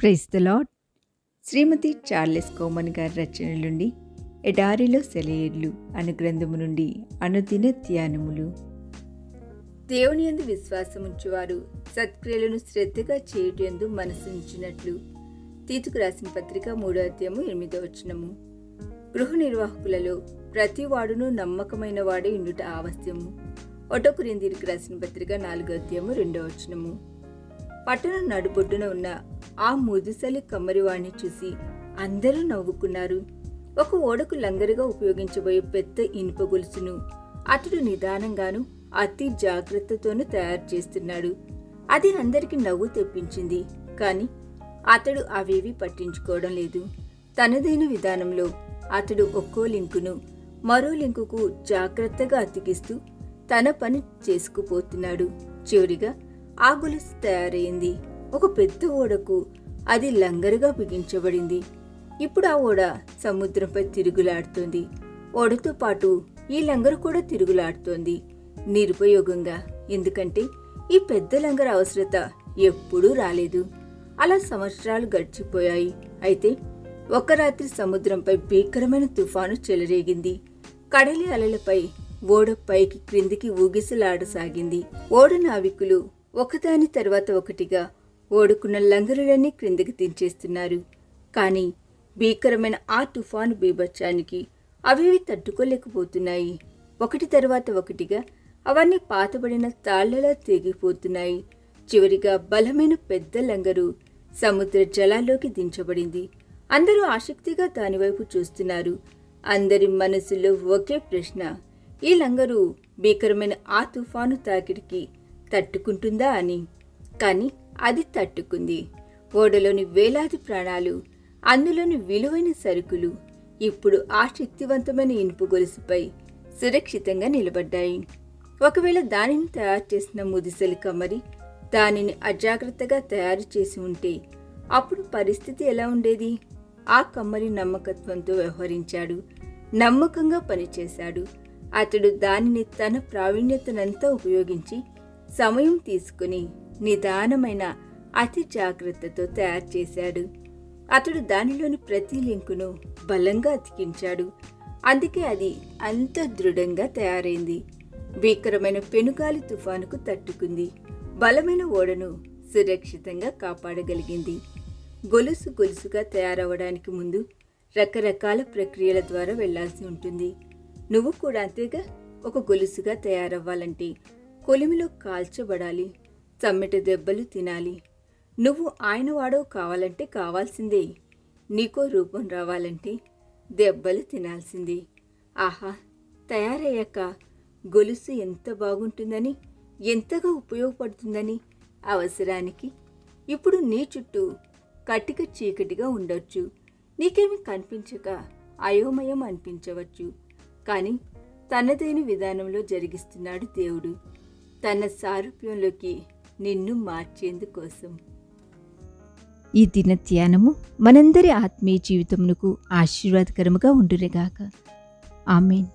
Praise the lord. Shrimati Charles Cowman గారి రచనల నుండి ఎడారిలో సెలయేర్లు అను గ్రంథము నుండి అనుదిన ధ్యానములు. దేవుని యందు విశ్వాసముంచువారు సత్క్రియలను శ్రద్ధగా చేయుటయందు మనసుంచినట్లు. తీతుకు రాసిన పత్రిక 3వ అధ్యాయము 8వ వచనము. గృహ నిర్వాహకులలో ప్రతి వాడును నమ్మకమైన వాడే ఉండుట ఆవశ్యము. 1 కొరింథీయులకు రాసిన పత్రిక 4వ అధ్యాయము 2వ వచనము. పట్టణం నడుబొడ్డున ఉన్న ఆ ముదుసలి కమ్మరివాణ్ణి చూసి అందరూ నవ్వుకున్నారు. ఒక ఓడకు లంగరుగా ఉపయోగించబోయే పెద్ద ఇనుప గొలుసును అతడు నిదానంగాను అతి జాగ్రత్తతోనూ తయారు చేస్తున్నాడు. అది అందరికి నవ్వు తెప్పించింది. కాని అతడు అవేవి పట్టించుకోవడం లేదు. తనదైన విధానంలో అతడు ఒక్కో లింకును మరో లింకుకు జాగ్రత్తగా అతికిస్తూ తన పని చేసుకుపోతున్నాడు. చివరిగా ఆ గొలుసు తయారైంది. ఒక పెద్ద ఓడకు అది లంగరుగా బిగించబడింది. ఇప్పుడు ఆ ఓడ సముద్రంపై తిరుగులాడుతోంది. ఓడతో పాటు ఈ లంగరు కూడా తిరుగులాడుతోంది నిరుపయోగంగా. ఎందుకంటే ఈ పెద్ద లంగర అవసరత ఎప్పుడూ రాలేదు. అలా సంవత్సరాలు గడిచిపోయాయి. అయితే ఒక రాత్రి సముద్రంపై భీకరమైన తుఫాను చెలరేగింది. కడలి అలలపై ఓడ పైకి క్రిందికి ఊగిసలాడసాగింది. ఓడ నావికులు ఒకదాని తర్వాత ఒకటిగా ఓడుకున్న లంగరులన్నీ క్రిందికి దించేస్తున్నారు. కానీ భీకరమైన ఆ తుఫాను బీభత్సానికి అవేవి తట్టుకోలేకపోతున్నాయి. ఒకటి తర్వాత ఒకటిగా అవన్నీ పాతబడిన తాళ్లలా తెగిపోతున్నాయి. చివరిగా బలమైన పెద్ద లంగరు సముద్ర జలాల్లోకి దించబడింది. అందరూ ఆసక్తిగా దానివైపు చూస్తున్నారు. అందరి మనసులో ఒకే ప్రశ్న: ఈ లంగరు భీకరమైన ఆ తుఫాను తాకిడికి తట్టుకుంటుందా అని. కానీ అది తట్టుకుంది. ఓడలోని వేలాది ప్రాణాలు, అందులోని విలువైన సరుకులు ఇప్పుడు ఆ శక్తివంతమైన ఇనుప గొలుసుపై సురక్షితంగా నిలబడ్డాయి. ఒకవేళ దానిని తయారు చేసిన ముదిసలి కమ్మరి దానిని అజాగ్రత్తగా తయారు చేసి ఉంటే అప్పుడు పరిస్థితి ఎలా ఉండేది? ఆ కమ్మరి నమ్మకత్వంతో వ్యవహరించాడు, నమ్మకంగా పనిచేశాడు. అతడు దానిని తన ప్రావీణ్యతనంతా ఉపయోగించి సమయం తీసుకుని నిదానమైన అతి జాగ్రత్తతో తయారు చేశాడు. అతడు దానిలోని ప్రతి లింకును బలంగా అతికించాడు. అందుకే అది అంత దృఢంగా తయారైంది. భీకరమైన పెనుగాలి తుఫానుకు తట్టుకుంది. బలమైన ఓడను సురక్షితంగా కాపాడగలిగింది. గొలుసుగా తయారవడానికి ముందు రకరకాల ప్రక్రియల ద్వారా వెళ్లాల్సి ఉంటుంది. నువ్వు కూడా అంతేగా. ఒక గొలుసుగా తయారవ్వాలంటే కొలిమిలో కాల్చబడాలి, చమ్మెట దెబ్బలు తినాలి. నువ్వు ఆయన వాడవు కావాలంటే కావాల్సిందే. నీకో రూపం రావాలంటే దెబ్బలు తినాల్సిందే. ఆహా, తయారయ్యాక గొలుసు ఎంత బాగుంటుందని, ఎంతగా ఉపయోగపడుతుందని అవసరానికి. ఇప్పుడు నీ చుట్టూ కటిక చీకటిగా ఉండొచ్చు. నీకేమి కనిపించక అయోమయం అనిపించవచ్చు. కానీ తనదైన విధానంలో జరిగిస్తున్నాడు దేవుడు, తన సారూప్యంలోకి నిన్ను మార్చేందుకోసం. ఈ దిన ధ్యానము మనందరి ఆత్మీయ జీవితమునకు ఆశీర్వాదకరముగా ఉండునుగాక. ఆమేన్.